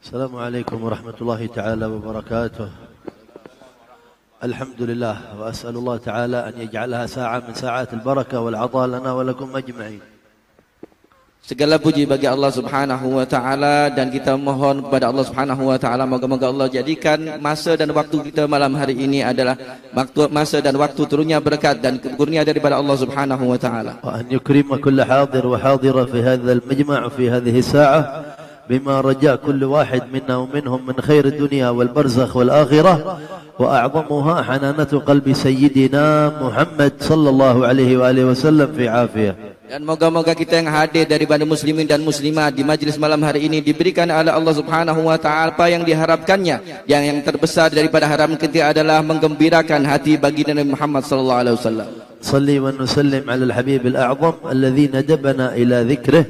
السلام عليكم ورحمة الله تعالى وبركاته. الحمد لله وأسأل الله تعالى أن يجعلها ساعة من ساعات البركة والعطاء لنا ولكم أجمعين. Segala puji bagi Allah Subhanahu wa taala dan kita mohon kepada Allah Subhanahu wa taala moga-moga Allah jadikan masa dan waktu kita malam hari ini adalah masa dan waktu turunnya berkat dan kurnia daripada Allah Subhanahu wa taala. وأن يكرم كل حاضر وحاضرة في هذا المجمع في هذه الساعة بما رجاء كل واحد منا ومنهم من خير الدنيا والبرزخ والآخرة وأعظمها حنانة قلب سيدنا محمد صلى الله عليه وآله وسلم في عافية. Dan moga-moga kita yang hadir daripada muslimin dan muslimat di majlis malam hari ini diberikan oleh Allah Subhanahu wa taala apa yang diharapkannya. Yang terbesar daripada harapan kita adalah menggembirakan hati baginda Nabi Muhammad sallallahu alaihi wasallam. صلي ونسلم على الحبيب الأعظم الذي ندبنا إلى ذكره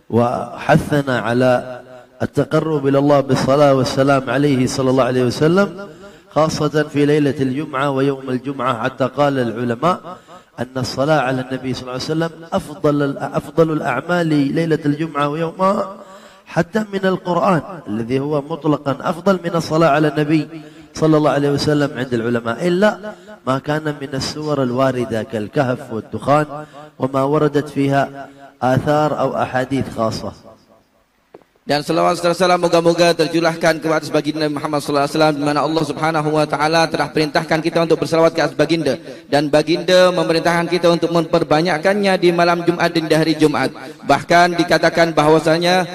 وحثنا على التقرب إلى الله بالصلاة والسلام عليه صلى الله عليه وسلم خاصة في ليلة الجمعة ويوم الجمعة حتى قال العلماء أن الصلاة على النبي صلى الله عليه وسلم أفضل الأعمال ليلة الجمعة ويومها حتى من القرآن الذي هو مطلقا أفضل من الصلاة على النبي صلى الله عليه وسلم عند العلماء إلا ما كان من السور الواردة كالكهف والدخان وما وردت فيها آثار أو أحاديث خاصة. Dan selawat serta salam moga-moga terjulahkan ke atas baginda Muhammad sallallahu alaihi wasallam di mana Allah Subhanahu wa taala telah perintahkan kita untuk berselawat ke atas baginda dan baginda memerintahkan kita untuk memperbanyakkannya di malam Jumat dan di hari Jumat. Bahkan dikatakan bahwasanya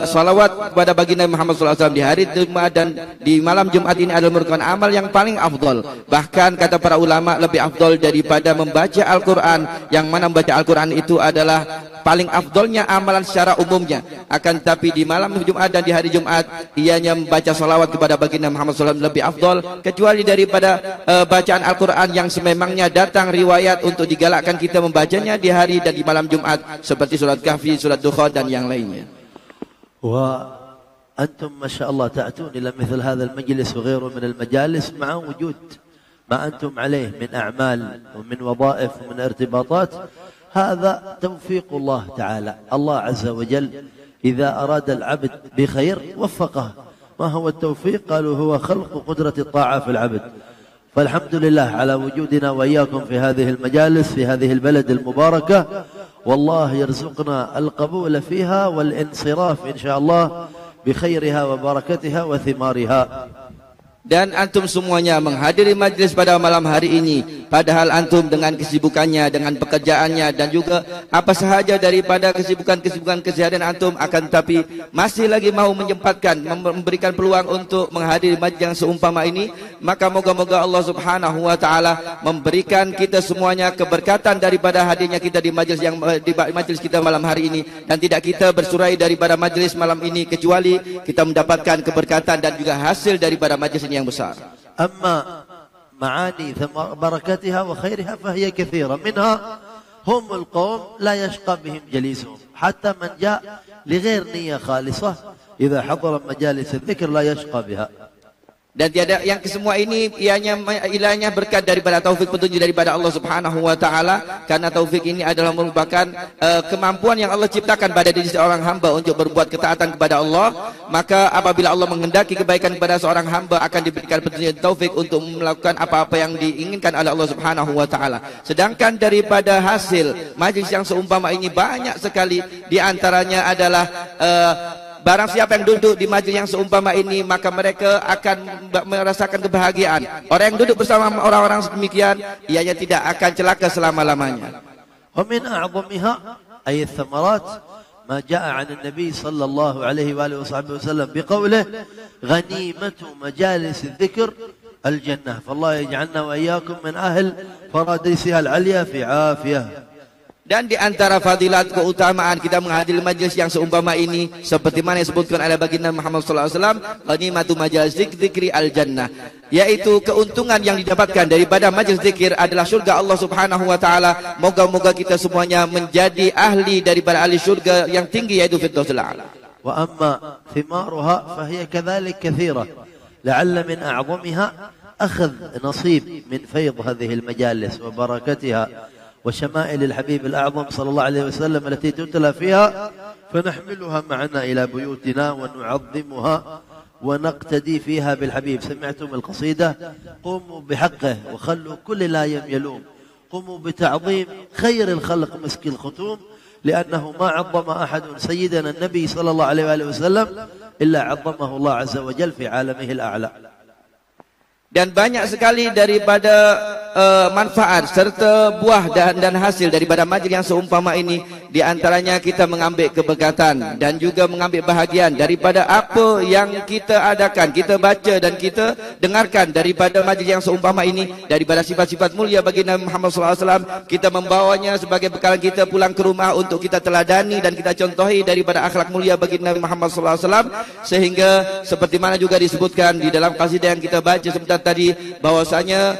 selawat kepada baginda Muhammad sallallahu alaihi wasallam di hari Jumat dan di malam Jumat ini adalah merupakan amal yang paling afdal. Bahkan kata para ulama lebih afdal daripada membaca Al-Qur'an, yang mana membaca Al-Qur'an itu adalah paling afdalnya amalan secara umumnya. Akan tetapi di malam Jumat dan di hari Jumat ianya membaca salawat kepada baginda Muhammad SAW lebih afdal, kecuali daripada bacaan Al-Quran yang sememangnya datang riwayat untuk digalakkan kita membacanya di hari dan di malam Jumat seperti surat Kahfi, surat Dukhan dan yang lainnya. وأنتم ما شاء الله تأتون إلى مثل هذا المجلس وغيره من المجالس مع وجود ما أنتم عليه من أعمال ومن وظائف ومن ارتباطات. هذا توفيق الله تعالى. الله عز وجل إذا أراد العبد بخير وفقه. ما هو التوفيق؟ قالوا هو خلق قدرة الطاعة في العبد. فالحمد لله على وجودنا وإياكم في هذه المجالس في هذه البلد المباركة، والله يرزقنا القبول فيها والانصراف إن شاء الله بخيرها وبركتها وثمارها. Dan antum semuanya menghadiri majlis pada malam hari ini, padahal antum dengan kesibukannya, dengan pekerjaannya dan juga apa sahaja daripada kesibukan-kesibukan keseharian antum, akan tetapi masih lagi mau menyempatkan memberikan peluang untuk menghadiri majlis yang seumpama ini. Maka moga-moga Allah Subhanahu wa taala memberikan kita semuanya keberkatan daripada hadirnya kita di majlis kita malam hari ini, dan tidak kita bersurai daripada majlis malam ini kecuali kita mendapatkan keberkatan dan juga hasil daripada majlis ini yang besar. أما معاني بركتها وخيرها فهي كثيرة. منها هم القوم لا يشقى بهم جليسهم، حتى من جاء لغير نية خالصة إذا حضر مجالس الذكر لا يشقى بها. Dan tiada yang kesemua ini ilahnya berkat daripada taufik petunjuk daripada Allah Subhanahu wa taala, karena taufik ini adalah merupakan kemampuan yang Allah ciptakan pada diri seorang hamba untuk berbuat ketaatan kepada Allah. Maka apabila Allah menghendaki kebaikan kepada seorang hamba, akan diberikan petunjuk taufik untuk melakukan apa-apa yang diinginkan oleh Allah Subhanahu wa taala. Sedangkan daripada hasil majlis yang seumpama ini banyak sekali, di antaranya adalah barang siapa yang duduk di majlis yang seumpama ini, maka mereka akan merasakan kebahagiaan. Orang yang duduk bersama orang-orang sedemikian, ianya tidak akan celaka selama-lamanya. ومن أعظمها أي الثمرات ما جاء عن النبي صلى الله عليه وآله وصحبه وسلم بقوله غنيمة مجالس الذكر الجنة. فالله يجعلنا وإياكم من أهل فراديسها العليا في عافية. Dan di antara fadilat keutamaan kita menghadiri majlis yang seumpama ini, seperti mana yang disebutkan oleh baginda Muhammad sallallahu alaihi wasallam, ghanimatu majalis dzikri al-jannah, yaitu keuntungan yang didapatkan daripada majlis zikir adalah surga Allah Subhanahu wa taala. Moga-moga kita semuanya menjadi ahli daripada ahli surga yang tinggi, yaitu Firdausul A'la. Wa amma thimaruha fahiya kadzalik katsira, la'alla min a'zamiha akhadh nasib min fayd hadhihi al-majalis wa barakatiha وشمائل الحبيب الأعظم صلى الله عليه وسلم التي تتلى فيها، فنحملها معنا إلى بيوتنا ونعظمها ونقتدي فيها بالحبيب. سمعتم القصيدة؟ قوموا بحقه وخلوا كل لا يلوم، قوموا بتعظيم خير الخلق مسك الختوم، لأنه ما عظم أحد سيدنا النبي صلى الله عليه وآله وسلم إلا عظمه الله عز وجل في عالمه الأعلى. Dan banyak sekali daripada manfaat serta buah dan hasil daripada majlis yang seumpama ini, di antaranya kita mengambil keberkatan dan juga mengambil bahagian daripada apa yang kita adakan, kita baca dan kita dengarkan daripada majlis yang seumpama ini, daripada sifat-sifat mulia baginda Muhammad SAW. Kita membawanya sebagai bekal kita pulang ke rumah untuk kita teladani dan kita contohi daripada akhlak mulia baginda Muhammad SAW, sehingga seperti mana juga disebutkan di dalam qasidah yang kita baca sebentar tadi, bahwasanya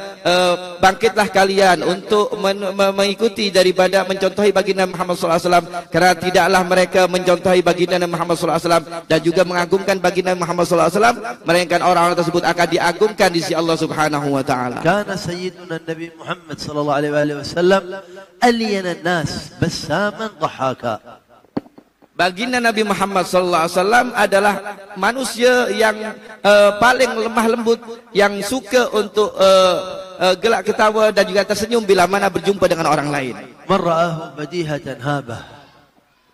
bangkitlah kalian untuk mengikuti daripada mencontohi baginda Muhammad SAW, kerana tidaklah mereka mencontohi baginda Muhammad SAW dan juga mengagungkan baginda Muhammad SAW, melainkan orang-orang tersebut akan diagungkan di sisi Allah Subhanahu wa taala. Kana sayyiduna Nabi Muhammad sallallahu alaihi wasallam alyana an-nas bassaman dhahaka. Baginda Nabi Muhammad SAW adalah manusia yang paling lemah lembut, yang suka untuk gelak ketawa dan juga tersenyum bila mana berjumpa dengan orang lain. Man ra'ahu badihatan habah.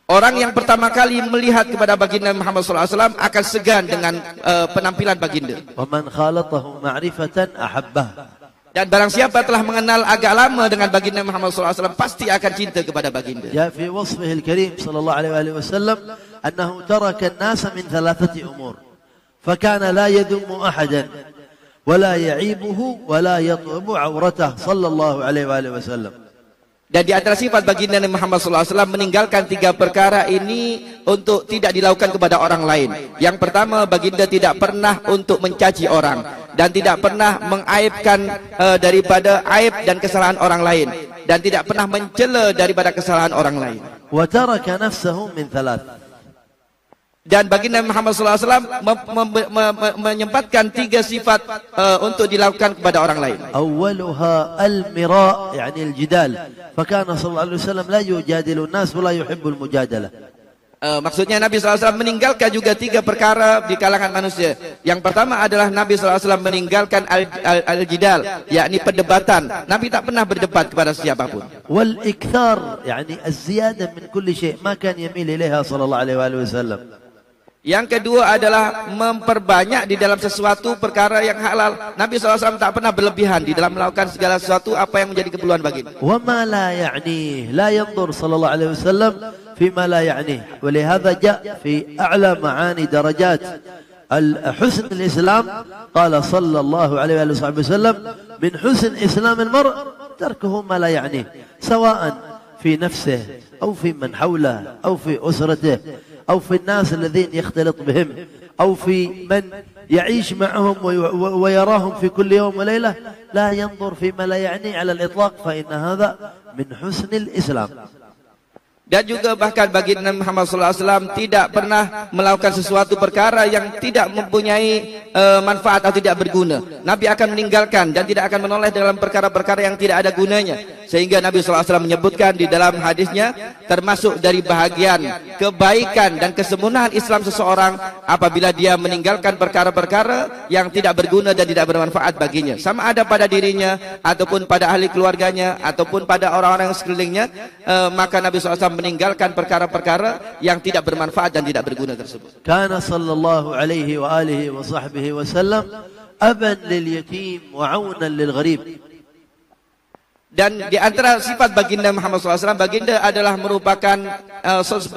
Orang yang pertama kali melihat kepada baginda Muhammad SAW akan segan dengan penampilan baginda. Wa man khalatahu ma'rifatan ahabbah. Dan barang siapa telah mengenal agak lama dengan baginda Muhammad SAW pasti akan cinta kepada baginda. Ya fi wasfihi al-karim sallallahu alaihi wasallam annahu taraka an-nas min thalathati umur. Fakana la yadhummu ahadan wa la ya'ibuhu wa la yatlubu 'awratahu sallallahu alaihi wasallam. Dan di antara sifat baginda Muhammad SAW meninggalkan 3 perkara ini untuk tidak dilakukan kepada orang lain. Yang pertama, baginda tidak pernah untuk mencaci orang dan tidak pernah mengaibkan daripada aib dan kesalahan orang lain, dan tidak pernah mencela daripada kesalahan orang lain. Wa taraka nafsahu min thalath. Dan baginda Muhammad SAW menyempatkan 3 sifat untuk dilakukan kepada orang lain. Awwaluha al-mira', yani al-jidal. Fakana sallallahu alaihi wasallam la yujadilu an-nas wa la yuhibbu al-mujadalah. Maksudnya Nabi SAW meninggalkan juga 3 perkara di kalangan manusia. Yang pertama adalah Nabi SAW meninggalkan al-jidal, yakni perdebatan. Nabi tak pernah berdebat kepada siapapun. Wal-ikthar, yani az-ziyadah min kulli shay' ma kan yamil ilaiha sallallahu alaihi wasallam. Yang kedua adalah memperbanyak di dalam sesuatu perkara yang halal. Nabi SAW tak pernah berlebihan di dalam melakukan segala sesuatu apa yang menjadi keperluan baginda. Wa ma la ya'ni, la yanzur sallallahu alaihi wasallam fi ma la ya'ni. Wa lihadha ja' fi a'la ma'ani darajat al-husn al-islam. Qala sallallahu alaihi wasallam min husn islam al-mar' tarkuhu ma la ya'ni, sawa'an fi nafsihi aw fi man hawlahu aw fi usratihi أو في الناس الذين يختلط بهم أو في من يعيش معهم ويراهم في كل يوم وليلة، لا ينظر فيما لا يعني على الإطلاق، فإن هذا من حسن الإسلام. Dan juga bahkan baginda Muhammad SAW tidak pernah melakukan sesuatu perkara yang tidak mempunyai manfaat atau tidak berguna. Nabi akan meninggalkan dan tidak akan menoleh dalam perkara-perkara yang tidak ada gunanya. Sehingga Nabi SAW menyebutkan di dalam hadisnya, termasuk dari bahagian kebaikan dan kesempurnaan Islam seseorang apabila dia meninggalkan perkara-perkara yang tidak berguna dan tidak bermanfaat baginya, sama ada pada dirinya ataupun pada ahli keluarganya ataupun pada orang-orang sekelilingnya. Maka Nabi SAW meninggalkan perkara-perkara yang tidak bermanfaat dan tidak berguna tersebut. Kana sallallahu alaihi wa alihi wa sahbihi wasallam aban lil yatim wa 'aunan lil gharib. Dan di antara sifat baginda Muhammad SAW, baginda adalah merupakan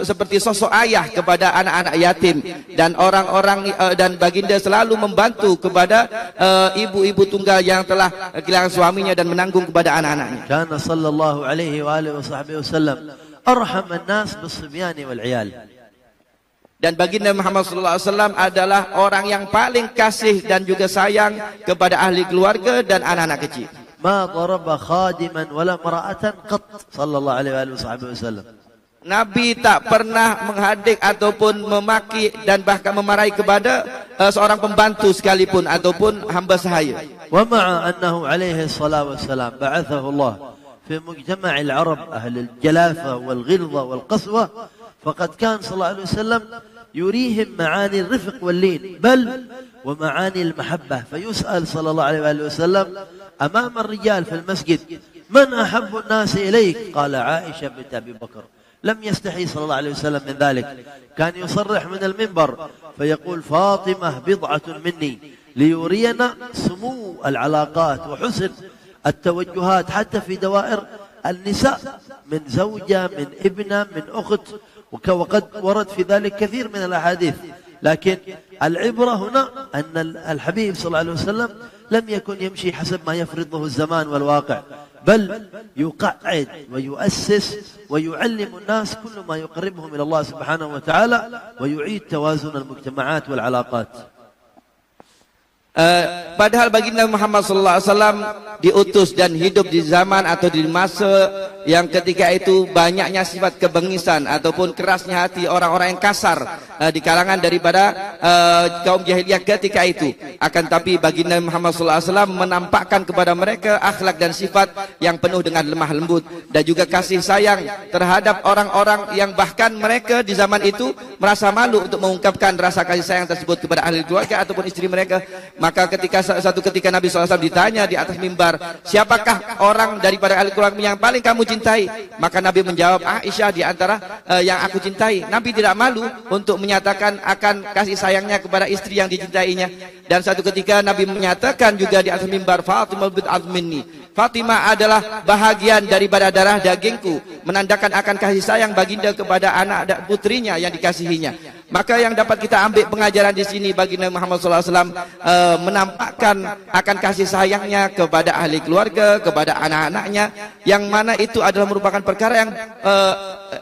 seperti sosok ayah kepada anak-anak yatim dan orang-orang, dan baginda selalu membantu kepada ibu-ibu tunggal yang telah kehilangan suaminya dan menanggung kepada anak-anaknya. Kana sallallahu alaihi wa alihi wa sahbihi wasallam arham an-nas bis-sibyan wal 'iyal. Dan baginda Muhammad SAW adalah orang yang paling kasih dan juga sayang kepada ahli keluarga dan anak-anak kecil. Ma daraba khadiman wala mar'atan qat sallallahu alaihi wasallam. Nabi tak pernah menghadik ataupun memaki dan bahkan memarahi kepada seorang pembantu sekalipun ataupun hamba sahaya. Wa ma'a annahu alaihi salatu wassalam ba'athahu Allah في مجتمع العرب أهل الجلافة والغلظة والقسوة، فقد كان صلى الله عليه وسلم يريهم معاني الرفق واللين بل ومعاني المحبة. فيسأل صلى الله عليه وآله وسلم أمام الرجال في المسجد: من أحب الناس إليك؟ قال: عائشة بنت أبي بكر. لم يستحي صلى الله عليه وسلم من ذلك، كان يصرح من المنبر فيقول: فاطمة بضعة مني، ليرينا سمو العلاقات وحسن التوجهات حتى في دوائر النساء، من زوجة، من ابنة، من أخت، وقد ورد في ذلك كثير من الأحاديث. لكن العبرة هنا أن الحبيب صلى الله عليه وسلم لم يكن يمشي حسب ما يفرضه الزمان والواقع، بل يقعد ويؤسس ويعلم الناس كل ما يقربهم إلى الله سبحانه وتعالى ويعيد توازن المجتمعات والعلاقات. Padahal baginda Muhammad sallallahu alaihi wasallam diutus dan hidup di zaman atau di masa yang ketika itu banyaknya sifat kebengisan ataupun kerasnya hati orang-orang yang kasar di kalangan daripada kaum jahiliyah ketika itu. Akan tapi baginda Muhammad sallallahu alaihi wasallam menampakkan kepada mereka akhlak dan sifat yang penuh dengan lemah lembut dan juga kasih sayang terhadap orang-orang yang bahkan mereka di zaman itu merasa malu untuk mengungkapkan rasa kasih sayang tersebut kepada ahli keluarga ataupun istri mereka. Maka satu ketika Nabi SAW ditanya di atas mimbar, siapakah orang daripada ahli keluarga yang paling kamu cintai? Maka Nabi menjawab, Aisyah di antara yang aku cintai. Nabi tidak malu untuk menyatakan akan kasih sayangnya kepada istri yang dicintainya. Dan satu ketika Nabi menyatakan juga di atas mimbar, Fatimah bid'at minni, Fatimah adalah bahagian daripada darah dagingku, menandakan akan kasih sayang baginda kepada anak dan putrinya yang dikasihinya. Maka yang dapat kita ambil pengajaran di sini, baginda Muhammad SAW menampakkan akan kasih sayangnya kepada ahli keluarga, kepada anak-anaknya, yang mana itu adalah merupakan perkara yang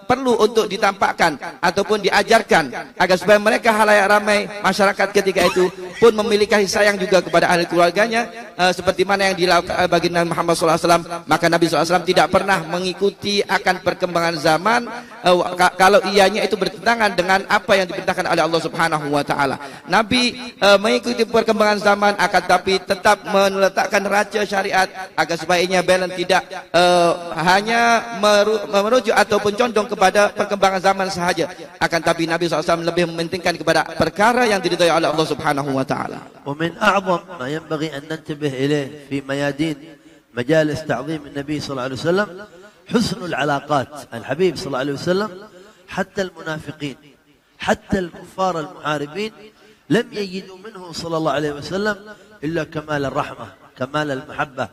perlu untuk ditampakkan ataupun diajarkan agar supaya mereka halayak ramai masyarakat ketika itu pun memiliki kasih sayang juga kepada ahli keluarganya, seperti mana yang dilakukan baginda Muhammad SAW. Maka Nabi SAW tidak pernah mengikuti akan perkembangan zaman kalau ianya itu bertentangan dengan apa yang diperintahkan oleh Allah Subhanahu wa taala. Nabi mengikuti perkembangan zaman akan tapi tetap meletakkan raca syariat agar supaya ianya balance, tidak hanya merujuk ataupun condong kepada perkembangan zaman sahaja. Akan tapi Nabi SAW lebih mementingkan kepada perkara yang diridhai oleh Allah Subhanahu wa taala. ومن أعظم ما ينبغي أن ننتبه إليه في ميادين مجالس تعظيم النبي صلى الله عليه وسلم حسن العلاقات. الحبيب صلى الله عليه وسلم حتى المنافقين حتى الكفار المحاربين لم يجدوا منه صلى الله عليه وسلم إلا كمال الرحمة، كمال المحبة،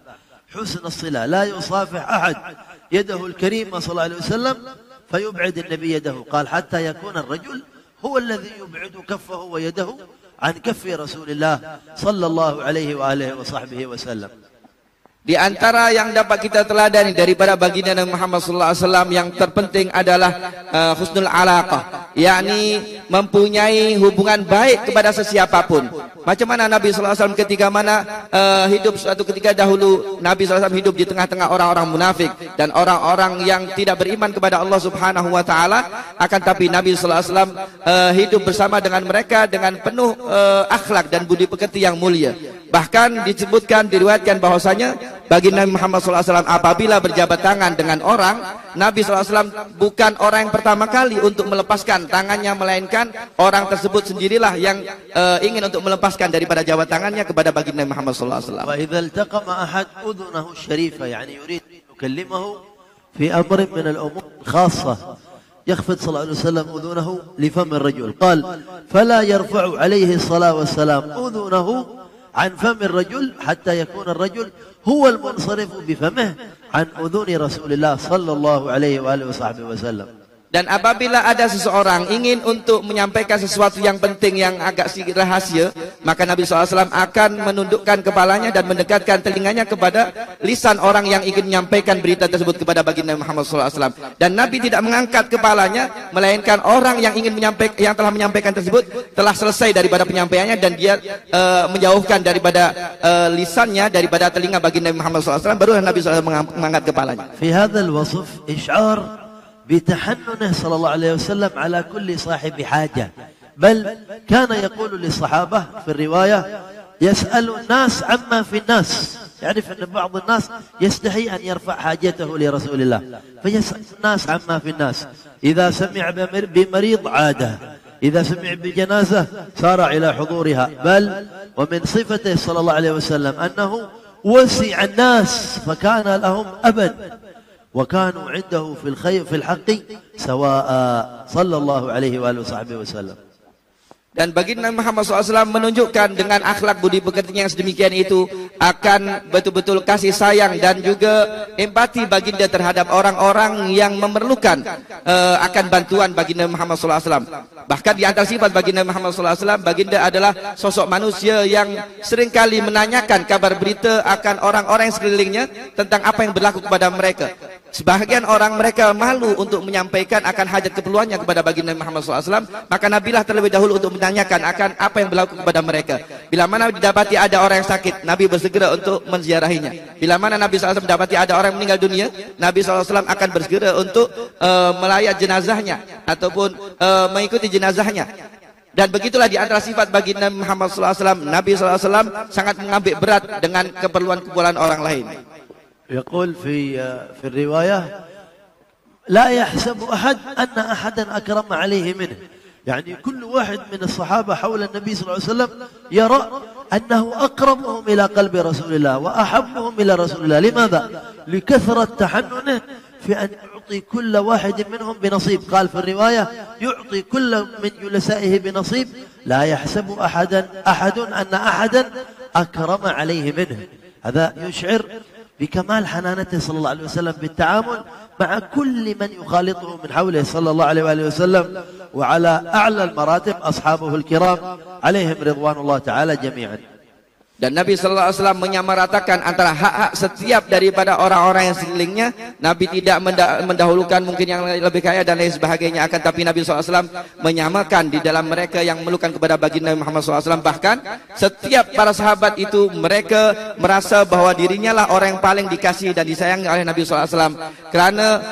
حسن الصلة. لا يصافح أحد يده الكريمة صلى الله عليه وسلم فيبعد النبي يده. قال: حتى يكون الرجل هو الذي يبعد كفه ويده عن كف رسول الله صلى الله عليه وآله وصحبه وسلم. Di antara yang dapat kita teladani daripada baginda Nabi Muhammad sallallahu alaihi wasallam yang terpenting adalah husnul alaqah, yakni mempunyai hubungan baik kepada sesiapapun. Macam mana Nabi sallallahu alaihi wasallam ketika mana hidup suatu ketika dahulu, Nabi sallallahu alaihi wasallam hidup di tengah-tengah orang-orang munafik dan orang-orang yang tidak beriman kepada Allah Subhanahu wa taala. Akan tapi Nabi sallallahu alaihi wasallam hidup bersama dengan mereka dengan penuh akhlak dan budi pekerti yang mulia. Bahkan disebutkan, diriwayatkan bahwasanya baginda Nabi Muhammad SAW apabila berjabat tangan dengan orang, Nabi SAW bukan orang yang pertama kali untuk melepaskan tangannya, melainkan orang tersebut sendirilah yang ingin untuk melepaskan daripada jabat tangannya kepada baginda Nabi Muhammad SAW. Wa idza iltaqama ahad udhunahu syarifah, yani yurid yukallimahu fi amrin min al-umur khassah, يخفض صلى الله عليه وسلم أذنه لفم الرجل. قال: فلا يرفع عليه الصلاة والسلام أذنه عن فم الرجل حتى يكون الرجل هو المنصرف بفمه عن أذن رسول الله صلى الله عليه وآله وصحبه وسلم. Dan apabila ada seseorang ingin untuk menyampaikan sesuatu yang penting yang agak sedikit rahasia, maka Nabi SAW akan menundukkan kepalanya dan mendekatkan telinganya kepada lisan orang yang ingin menyampaikan berita tersebut kepada baginda Muhammad SAW. Dan Nabi tidak mengangkat kepalanya, melainkan orang yang ingin menyampaikan, yang telah menyampaikan tersebut telah selesai daripada penyampaiannya dan dia menjauhkan daripada lisannya daripada telinga baginda Muhammad SAW, barulah Nabi SAW mengangkat kepalanya. Fi hadzal wasf isy'ar بتحننه صلى الله عليه وسلم على كل صاحب حاجة، بل كان يقول للصحابة في الرواية: يسأل الناس عما في الناس يعرف أن بعض الناس يستحي أن يرفع حاجته لرسول الله فيسأل الناس عما في الناس. إذا سمع بمريض عاده، إذا سمع بجنازة سارع إلى حضورها. بل ومن صفته صلى الله عليه وسلم أنه وسع الناس فكان لهم أبد، وكانوا عنده في الخير في الحق سواء صلى الله عليه وآله وصحبه وسلم. Dan baginda Muhammad SAW menunjukkan dengan akhlak budi pekertinya yang sedemikian itu akan betul-betul kasih sayang dan juga empati baginda terhadap orang-orang yang memerlukan akan bantuan baginda Muhammad SAW. Bahkan di antara sifat baginda Muhammad SAW, baginda adalah sosok manusia yang seringkali menanyakan kabar berita akan orang-orang yang sekelilingnya tentang apa yang berlaku kepada mereka. Sebahagian orang mereka malu untuk menyampaikan akan hajat keperluannya kepada baginda Muhammad SAW, maka Nabilah terlebih dahulu untuk menanyakan akan apa yang berlaku kepada mereka. Bila mana didapati ada orang yang sakit, Nabi bersegera untuk menziarahinya. Bila mana Nabi SAW mendapati ada orang yang meninggal dunia, Nabi SAW akan bersegera untuk melayat jenazahnya ataupun mengikuti jenazahnya. Dan begitulah di antara sifat baginda Muhammad SAW. Nabi SAW sangat mengambil berat dengan keperluan-keperluan orang lain. يقول في الرواية لا يحسب أحد أن أحدا أكرم عليه منه، يعني كل واحد من الصحابة حول النبي صلى الله عليه وسلم يرى أنه أقربهم إلى قلب رسول الله وأحبهم إلى رسول الله. لماذا؟ لكثرة تحننه في أن يعطي كل واحد منهم بنصيب. قال في الرواية يعطي كل من جلسائه بنصيب لا يحسب أحد أن أحدا أكرم عليه منه. هذا يشعر بكمال حنانته صلى الله عليه وسلم بالتعامل مع كل من يخالطه من حوله صلى الله عليه وآله وسلم، وعلى أعلى المراتب أصحابه الكرام عليهم رضوان الله تعالى جميعا. Dan Nabi SAW menyamaratakan antara hak-hak setiap daripada orang-orang yang sekelilingnya. Nabi tidak mendahulukan mungkin yang lebih kaya dan lain sebagainya. Akan tapi Nabi SAW menyamakan di dalam mereka yang memerlukan kepada baginda Muhammad SAW. Bahkan setiap para sahabat itu mereka merasa bahawa dirinya lah orang yang paling dikasihi dan disayangi oleh Nabi SAW. Kerana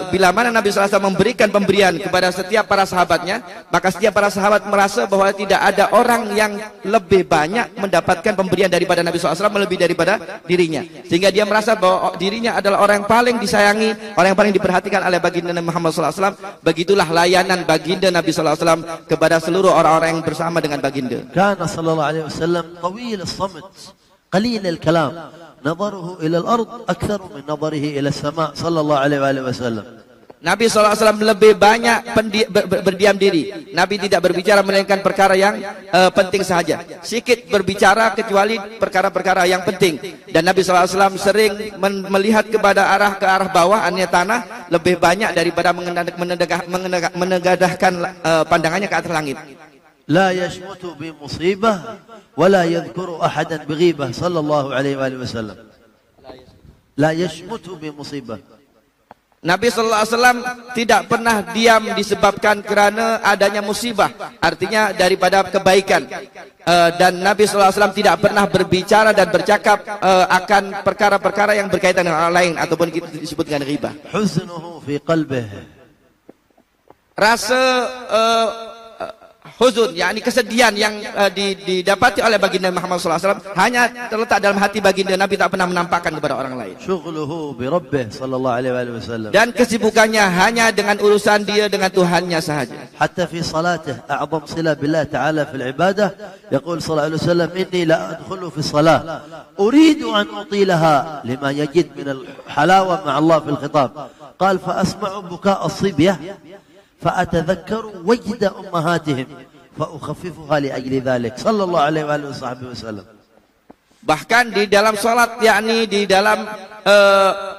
bila mana Nabi SAW memberikan pemberian kepada setiap para sahabatnya, maka setiap para sahabat merasa bahawa tidak ada orang yang lebih banyak mendapatkan pemberian daripada Nabi SAW melebihi daripada dirinya, sehingga dia merasa bahwa dirinya adalah orang yang paling disayangi, orang yang paling diperhatikan oleh baginda Muhammad SAW. Begitulah layanan baginda Nabi SAW kepada seluruh orang-orang yang bersama dengan baginda. Kana sallallahu alaihi wasallam tawil as-samt, qalil al-kalam, nazaruhu ila al-ard akthar min nazarihi ila as-sama' sallallahu alaihi wasallam. Nabi SAW lebih banyak berdiam diri. Nabi tidak berbicara melainkan perkara yang penting sahaja. Sikit berbicara kecuali perkara-perkara yang penting. Dan Nabi SAW sering melihat kepada ke arah bawah, artinya tanah, lebih banyak daripada menegadahkan pandangannya ke atas langit. La yashmutu bi musibah wa la yadhkuru ahadan bi ghibah sallallahu alaihi wasallam. La yashmutu bi musibah. Nabi SAW tidak pernah diam disebabkan kerana adanya musibah, artinya daripada kebaikan. Dan Nabi SAW tidak pernah berbicara dan bercakap akan perkara-perkara yang berkaitan dengan orang lain ataupun disebut dengan ghibah. Huznuhu fi qalbihi, rasa huzun, yakni kesedihan yang didapati oleh baginda Muhammad SAW hanya terletak dalam hati baginda. Nabi tak pernah menampakkan kepada orang lain. Syughluhu bi rabbih sallallahu alaihi wasallam, dan kesibukannya hanya dengan urusan dia dengan Tuhannya sahaja. Hatta fi salatih a'zam sila billah ta'ala fil ibadah, yaqul sallallahu alaihi wasallam, inni la adkhulu fi salah uridu an utilaha lima yajid min al halawa ma'a Allah fil khitab. Qal fa asma'u buka' as-sibyah فأتذكر وجد أمهاتهم فأخففها لأجل ذلك صلى الله عليه وآله وسلم. Bahkan di dalam salat, yakni di dalam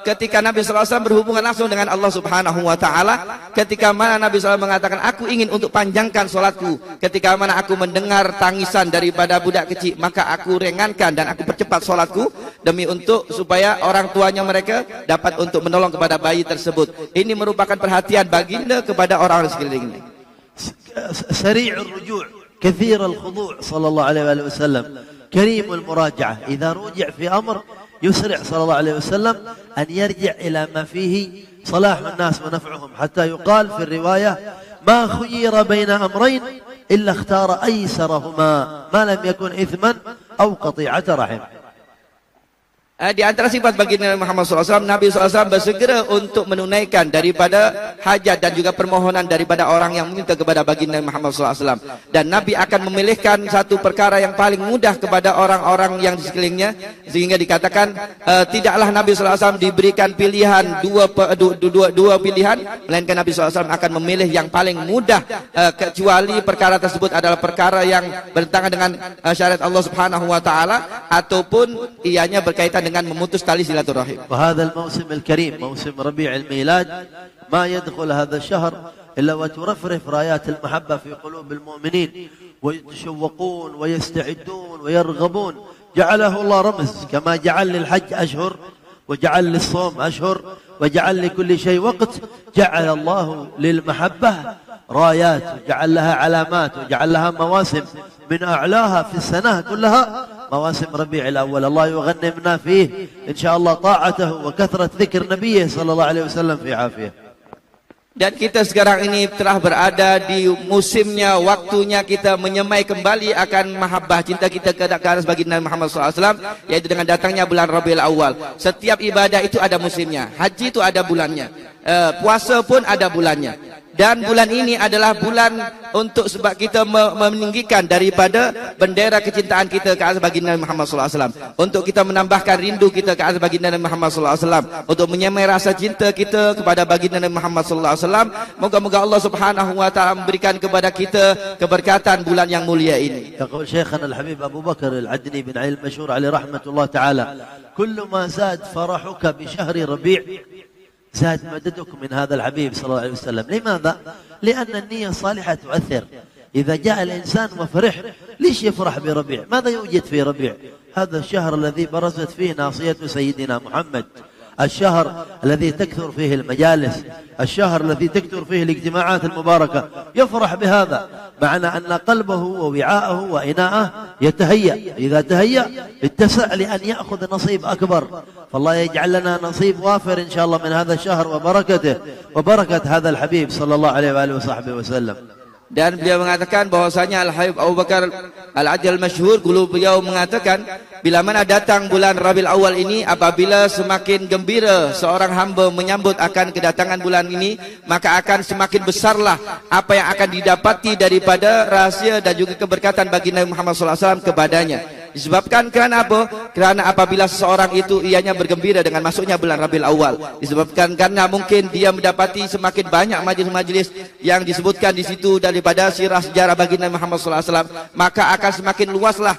ketika Nabi SAW berhubungan langsung dengan Allah Subhanahu Wa Taala, ketika mana Nabi SAW mengatakan, aku ingin untuk panjangkan salatku, ketika mana aku mendengar tangisan daripada budak kecil, maka aku ringankan dan aku percepat salatku demi untuk supaya orang tuanya mereka dapat untuk menolong kepada bayi tersebut. Ini merupakan perhatian baginda kepada orang-orang sekelilingnya. Sari'ur ruju', kathir al-khudu' sallallahu alaihi wasallam, كريم المراجعة. إذا رجع في أمر يسرع صلى الله عليه وسلم أن يرجع إلى ما فيه صلاح الناس ونفعهم، حتى يقال في الرواية ما خير بين أمرين إلا اختار أيسرهما ما لم يكن إثما أو قطيعة رحم. Di antara sifat baginda Muhammad SAW, Nabi SAW bersegera untuk menunaikan daripada hajat dan juga permohonan daripada orang yang meminta kepada baginda Muhammad SAW. Dan Nabi akan memilihkan satu perkara yang paling mudah kepada orang-orang yang di sekelilingnya, sehingga dikatakan tidaklah Nabi SAW diberikan pilihan dua pilihan, melainkan Nabi SAW akan memilih yang paling mudah, kecuali perkara tersebut adalah perkara yang bertentangan dengan syariat Allah Subhanahu Wa Taala ataupun ianya berkaitan dengan memutus tali silaturahim. وهذا الموسم الكريم موسم ربيع الميلاد ما يدخل هذا الشهر إلا وترفرف رايات المحبة في قلوب المؤمنين ويتشوقون ويستعدون ويرغبون. جعله الله رمز كما جعل للحج أشهر وجعل للصوم أشهر وجعل لكل شيء وقت. جعل الله للمحبة رايات وجعل لها علامات وجعل لها مواسم، من أعلاها في السنة كلها مواسم ربيع الأول. الله يغنمنا فيه إن شاء الله طاعته وكثرة ذكر نبيه صلى الله عليه وسلم في عافية. Dan kita sekarang ini telah berada di musimnya, waktunya kita menyemai kembali akan mahabbah, cinta kita ke atas baginda Muhammad SAW, yaitu dengan datangnya bulan Rabiul Awal. Setiap ibadah itu ada musimnya. Haji itu ada bulannya, puasa pun ada bulannya. Dan bulan ini adalah bulan untuk sebab kita meninggikan daripada bendera kecintaan kita ke atas baginda Muhammad SAW. Untuk kita menambahkan rindu kita ke atas baginda Muhammad SAW. Untuk menyemai rasa cinta kita kepada baginda Muhammad SAW. Moga-moga Allah Subhanahu Wa Taala memberikan kepada kita keberkatan bulan yang mulia ini. يقول شيخنا الحبيب أبو بكر العدني بن علي المشهور عليه رحمة الله تعالى: كل ما زاد فرحك بشهر ربيع زاد مددك من هذا الحبيب صلى الله عليه وسلم. لماذا؟ لأن النية الصالحة تؤثر. إذا جاء الإنسان وفرح، ليش يفرح بربيع؟ ماذا يوجد في ربيع؟ هذا الشهر الذي برزت فيه ناصية سيدنا محمد، الشهر الذي تكثر فيه المجالس، الشهر الذي تكثر فيه الاجتماعات المباركة. يفرح بهذا، معنى أن قلبه ووعاءه وإناءه يتهيأ. إذا تهيأ اتسع لأن يأخذ نصيب أكبر. فالله يجعل لنا نصيب وافر إن شاء الله من هذا الشهر وبركته وبركة هذا الحبيب صلى الله عليه وآله وصحبه وسلم. Dan beliau mengatakan bahwasanya Al-Habib Abu Bakar Al-Adil Masyhur, guru beliau mengatakan, bila mana datang bulan Rabiul Awal ini, apabila semakin gembira seorang hamba menyambut akan kedatangan bulan ini, maka akan semakin besarlah apa yang akan didapati daripada rahasia dan juga keberkatan baginda Muhammad SAW kepadanya. Disebabkan kerana apa? Kerana apabila seseorang itu ianya bergembira dengan masuknya bulan Rabiul Awal, disebabkan karena mungkin dia mendapati semakin banyak majlis-majlis yang disebutkan di situ daripada sirah sejarah baginda Muhammad SAW, maka akan semakin luaslah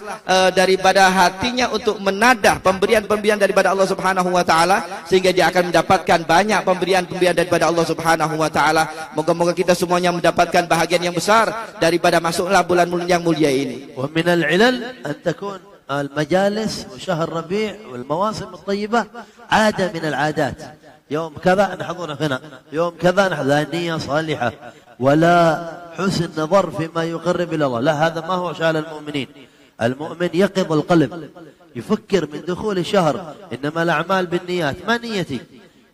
daripada hatinya untuk menadah pemberian-pemberian daripada Allah Subhanahu Wa Taala, sehingga dia akan mendapatkan banyak pemberian-pemberian daripada Allah Subhanahu Wa Taala. Moga-moga kita semuanya mendapatkan bahagian yang besar daripada masuklah bulan-bulan yang mulia ini. Wa min al-'ilal an takun المجالس وشهر ربيع والمواسم الطيبة عادة من العادات. يوم كذا نحضر هنا، يوم كذا نحضر، نية صالحة ولا حسن نظر فيما يقرب إلى الله. لا، هذا ما هو شأن المؤمنين. المؤمن يقظ القلب، يفكر من دخول الشهر. إنما الأعمال بالنيات. ما نيتي؟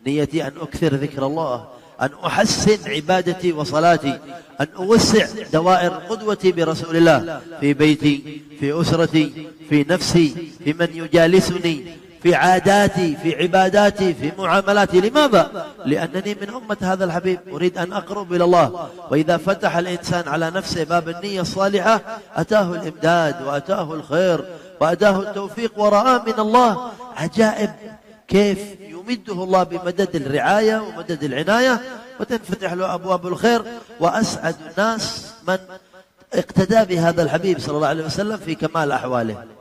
نيتي أن أكثر ذكر الله، أن أحسن عبادتي وصلاتي، أن أوسع دوائر قدوتي برسول الله في بيتي، في أسرتي، في نفسي، في من يجالسني، في عاداتي، في عباداتي، في معاملاتي. لماذا؟ لأنني من أمة هذا الحبيب، أريد أن أقرب إلى الله. وإذا فتح الإنسان على نفسه باب النية الصالحة أتاه الإمداد وأتاه الخير وأتاه التوفيق ورآه من الله عجائب كيف يمده الله بمدد الرعاية ومدد العناية، وتنفتح له أبواب الخير. وأسعد الناس من اقتدى بهذا الحبيب صلى الله عليه وسلم في كمال أحواله.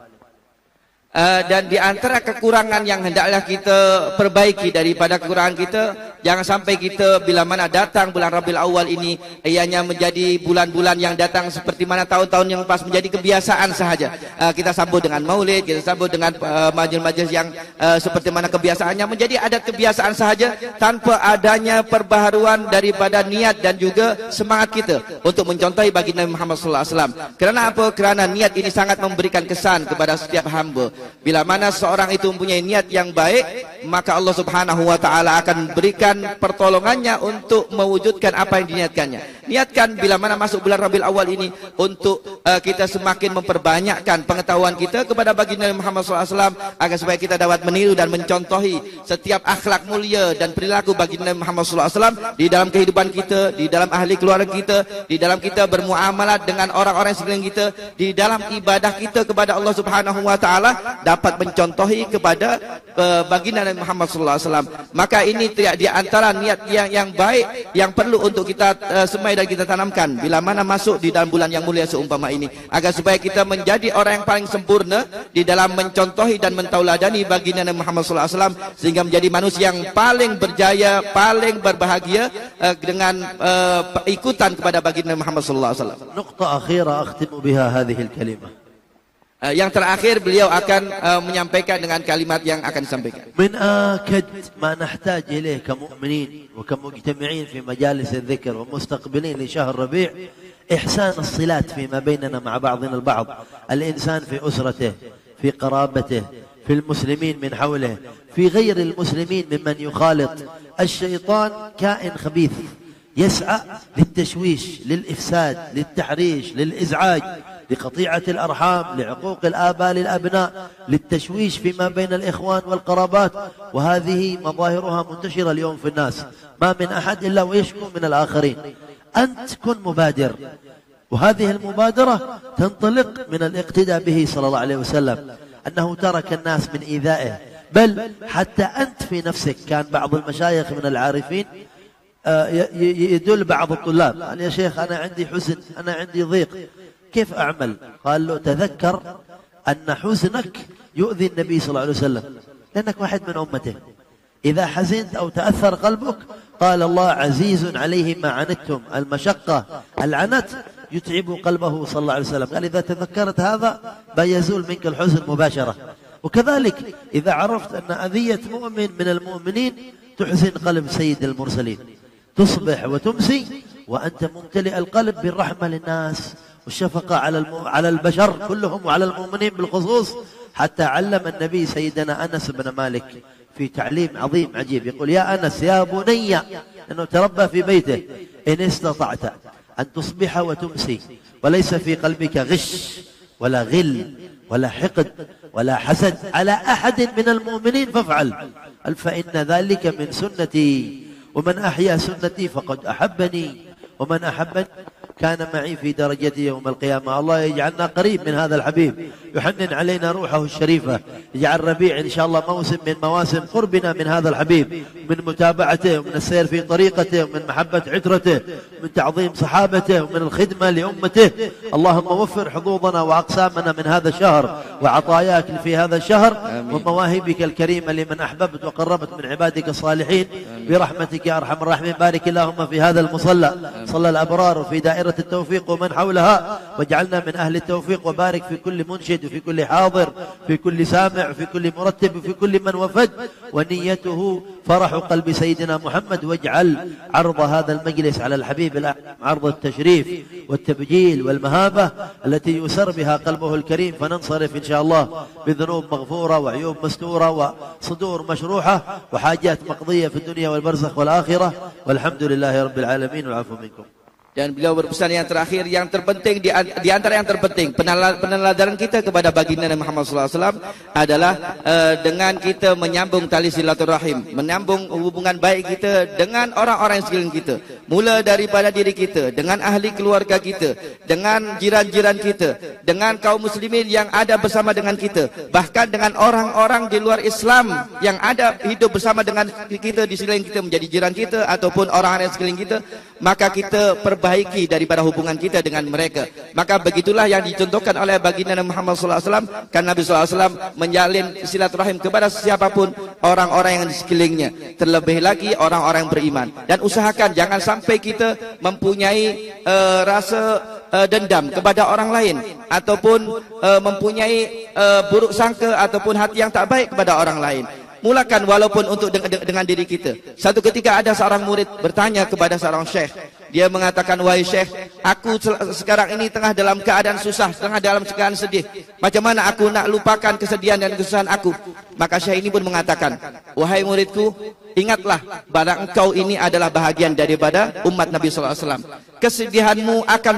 Dan di antara kekurangan yang hendaklah kita perbaiki daripada kekurangan kita, jangan sampai kita bila mana datang bulan Rabiul Awal ini, ianya menjadi bulan-bulan yang datang seperti mana tahun-tahun yang lepas menjadi kebiasaan sahaja. Kita sambut dengan maulid, kita sambut dengan majlis-majlis yang seperti mana kebiasaannya, menjadi adat kebiasaan sahaja tanpa adanya perbaharuan daripada niat dan juga semangat kita untuk mencontohi baginda Muhammad SAW. Kerana apa? Kerana niat ini sangat memberikan kesan kepada setiap hamba. Bila mana seorang itu mempunyai niat yang baik, maka Allah Subhanahu Wa Taala akan berikan pertolongannya untuk mewujudkan apa yang diniatkannya. Niatkan bila mana masuk bulan Rabiul Awal ini untuk kita semakin memperbanyakkan pengetahuan kita kepada baginda Muhammad SAW, agar supaya kita dapat meniru dan mencontohi setiap akhlak mulia dan perilaku baginda Muhammad SAW di dalam kehidupan kita, di dalam ahli keluarga kita, di dalam kita bermuamalat dengan orang-orang sekeliling kita, di dalam ibadah kita kepada Allah Subhanahu wa taala, dapat mencontohi kepada baginda Muhammad SAW. Maka ini di antara niat yang baik yang perlu untuk kita semai dan kita tanamkan bila mana masuk di dalam bulan yang mulia seumpama ini, agar supaya kita menjadi orang yang paling sempurna di dalam mencontohi dan mentauladani baginda Muhammad SAW, sehingga menjadi manusia yang paling berjaya, paling berbahagia dengan ikutan kepada baginda Muhammad SAW. نقطة أخيرة أختم بها هذه الكلمة. Yang terakhir beliau akan menyampaikan dengan kalimat yang akan disampaikan. من آكد ما نحتاج إليه كمؤمنين وكمجتمعين في مجالس الذكر ومستقبلين لشهر ربيع إحسان الصلات فيما بيننا مع بعضنا البعض. الإنسان في أسرته، في قرابته، في المسلمين من حوله، في غير المسلمين ممن يخالط. الشيطان كائن خبيث يسعى للتشويش، للإفساد، للتحريش، للإزعاج، لقطيعة الأرحام، لعقوق الآباء للأبناء، للتشويش فيما بين الإخوان والقرابات، وهذه مظاهرها منتشرة اليوم في الناس. ما من أحد إلا ويشكو من الآخرين. أنت كن مبادر، وهذه المبادرة تنطلق من الاقتداء به صلى الله عليه وسلم، أنه ترك الناس من إيذائه، بل حتى أنت في نفسك. كان بعض المشايخ من العارفين يدل بعض الطلاب، قال يا شيخ أنا عندي حزن، أنا عندي ضيق، كيف أعمل؟ قال له تذكر أن حزنك يؤذي النبي صلى الله عليه وسلم، لأنك واحد من أمته. إذا حزنت أو تأثر قلبك، قال الله عزيز عليه ما عنتم، المشقة العنت يتعب قلبه صلى الله عليه وسلم. قال إذا تذكرت هذا بيزول منك الحزن مباشرة. وكذلك إذا عرفت أن أذية مؤمن من المؤمنين تحزن قلب سيد المرسلين، تصبح وتمسي وأنت ممتلئ القلب بالرحمة للناس والشفقة على البشر كلهم وعلى المؤمنين بالخصوص. حتى علم النبي سيدنا أنس بن مالك في تعليم عظيم عجيب، يقول يا أنس يا بني، لأنه تربى في بيته، إن استطعت أن تصبح وتمسي وليس في قلبك غش ولا غل ولا حقد ولا حسد على أحد من المؤمنين فافعل، فإن ذلك من سنتي، ومن أحيا سنتي فقد أحبني، ومن أحبني كان معي في درجتي يوم القيامة. الله يجعلنا قريب من هذا الحبيب، يحنن علينا روحه الشريفة، يجعل ربيع إن شاء الله موسم من مواسم قربنا من هذا الحبيب، من متابعته ومن السير في طريقته ومن محبة عترته، من تعظيم صحابته ومن الخدمة لأمته. اللهم وفر حظوظنا وأقسامنا من هذا الشهر وعطاياك في هذا الشهر ومواهبك الكريمة لمن أحببت وقربت من عبادك الصالحين برحمتك يا أرحم الراحمين. بارك اللهم في هذا المصلى، صلى الأبرار، وفي دائرة التوفيق ومن حولها، واجعلنا من أهل التوفيق، وبارك في كل منشد وفي كل حاضر، في كل سامع، في كل مرتب، وفي كل من وفد ونيته فرح قلب سيدنا محمد. واجعل عرض هذا المجلس على الحبيب الأعظم عرض التشريف والتبجيل والمهابة التي يسر بها قلبه الكريم، فننصرف إن شاء الله بذنوب مغفورة وعيوب مستورة وصدور مشروحة وحاجات مقضية في الدنيا والبرزخ والآخرة، والحمد لله رب العالمين والعفو منكم. Dan beliau berpesan yang terakhir, yang terpenting di antara yang terpenting peneladaran kita kepada baginda Muhammad SAW adalah dengan kita menyambung tali silaturahim, menyambung hubungan baik kita dengan orang-orang yang sekeliling kita, mula daripada diri kita, dengan ahli keluarga kita, dengan jiran-jiran kita, dengan kaum muslimin yang ada bersama dengan kita, bahkan dengan orang-orang di luar Islam yang ada hidup bersama dengan kita di sekeliling kita, menjadi jiran kita ataupun orang-orang yang sekeliling kita. Maka kita perbaiki daripada hubungan kita dengan mereka. Maka begitulah yang dicontohkan oleh baginda Muhammad SAW. Kan Nabi SAW menjalin silaturahim kepada siapapun orang-orang yang di sekelilingnya, terlebih lagi orang-orang yang beriman. Dan usahakan jangan sampai kita mempunyai rasa dendam kepada orang lain, ataupun mempunyai buruk sangka ataupun hati yang tak baik kepada orang lain. Mulakan walaupun untuk dengan diri kita. Satu ketika ada seorang murid bertanya kepada seorang syekh. Dia mengatakan, wahai syekh, aku sekarang ini tengah dalam keadaan susah, tengah dalam keadaan sedih. Macam mana aku nak lupakan kesedihan dan kesusahan aku? Maka syekh ini pun mengatakan, wahai muridku, ingatlah, barang engkau ini adalah bahagian daripada umat Nabi SAW. kesedihanmu akan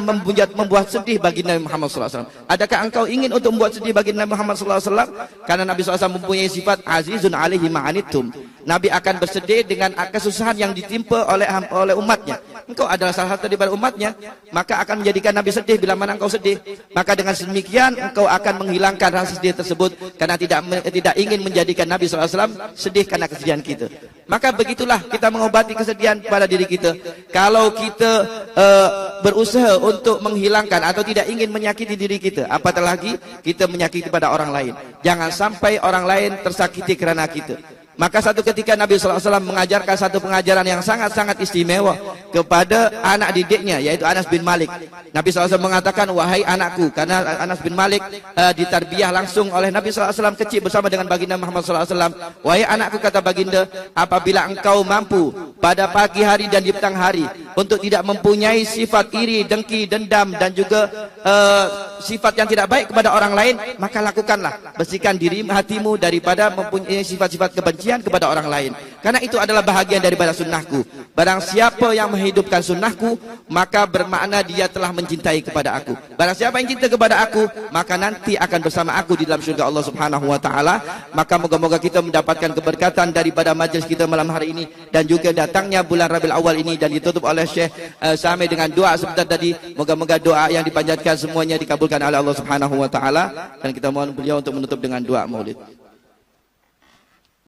membuat sedih bagi Nabi Muhammad SAW. Adakah engkau ingin untuk membuat sedih bagi Nabi Muhammad SAW? Karena Nabi SAW mempunyai sifat azizun alaihi ma'anittum. Nabi akan bersedih dengan kesusahan yang ditimpa oleh umatnya. Engkau adalah salah satu daripada umatnya, maka akan menjadikan Nabi sedih bila mana engkau sedih. Maka dengan demikian engkau akan menghilangkan rasa sedih tersebut, karena tidak ingin menjadikan Nabi SAW sedih karena kesedihan kita. Maka begitulah kita mengobati kesedihan pada diri kita. Kalau kita berusaha untuk menghilangkan atau tidak ingin menyakiti diri kita, apatah lagi kita menyakiti pada orang lain. Jangan sampai orang lain tersakiti kerana kita. Maka satu ketika Nabi SAW mengajarkan satu pengajaran yang sangat-sangat istimewa kepada anak didiknya, yaitu Anas bin Malik. Nabi SAW mengatakan, wahai anakku, karena Anas bin Malik ditarbiyah langsung oleh Nabi SAW kecil bersama dengan baginda Muhammad SAW. Wahai anakku, kata baginda, apabila engkau mampu pada pagi hari dan di petang hari untuk tidak mempunyai sifat iri, dengki, dendam dan juga sifat yang tidak baik kepada orang lain, maka lakukanlah. Bersihkan diri hatimu daripada mempunyai sifat-sifat kebencian kepada orang lain. Karena itu adalah bahagian daripada sunnahku. Barang siapa yang menghidupkan sunnahku, maka bermakna dia telah mencintai kepada aku. Barang siapa yang cinta kepada aku, maka nanti akan bersama aku di dalam syurga Allah Subhanahu wa taala. Maka moga-moga kita mendapatkan keberkatan daripada majlis kita malam hari ini, dan juga datangnya bulan Rabiul Awal ini, dan ditutup oleh Syekh Sami dengan doa sebentar tadi. Moga-moga doa yang dipanjatkan semuanya dikabulkan oleh Allah Subhanahu wa taala, dan kita mohon beliau untuk menutup dengan doa Maulid.